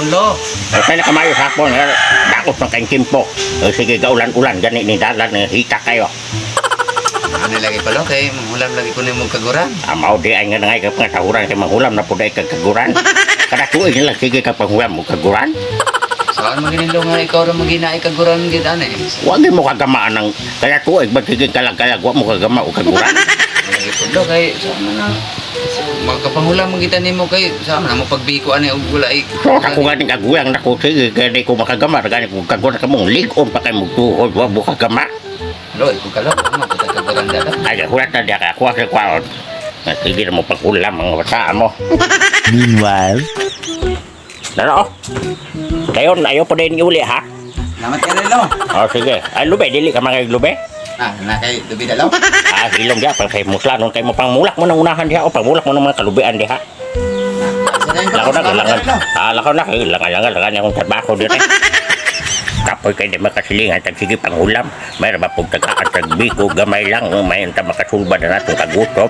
hapon lo. Kaya na kamayo sa hapon, dakot ng kayong kimpo. Sige, ulan-ulan, ganit ni dalan, hita kayo. Ano lagi pa lo, kay manghulam lagi ko na mong kaguran. Mau di ay nga ngay kapag tahuran kay manghulam na po dahil kagaguran. Kada tuig nila, sige kapag hulam mo kaguran. Saan maginilo nga ikaw rin magina ay kaguran gid ani. Huwag mo kagamaan ng kaya tuig, ba't sige kalag-kalag, huwag mo kagama o kaguran. Lagi po lo, kay saan na magkapangulam mo kita nimo kay saan na mo pagbiko ani og gula ay. So, ako nga ng kagulang na ko, sige, kaya di ko makagama, kaya ko kaguran ka mong ligon pa kayo magtuhod, huwag mo kagama. Lo, ikaw ka lo, ano kita kaguran dada. Ay, hulat na diya ka, kuha sa kwaon. Sige na mo pagkulam ang bataan mo. Meanwhile, Ano? Kayo, ayaw po din iuli, ha? Namat ka rin lo. Sige. Ay, lube, dili ka mga lube. Na kay dubi dalaw. Hilong diya, pang kay musla, nung kayo mo pang mulak mo ng unahan diya, o pang mulak mo ng mga kalubean diya. Lakaw na, kailangan. Lakaw na, kailangan yung trabaho dito. Kapoy kayo di makasilingan, sige pang ulam. Mayroon ba pong tagaan, tagbiko, gamay lang, may anta makasulba na natong kagutop.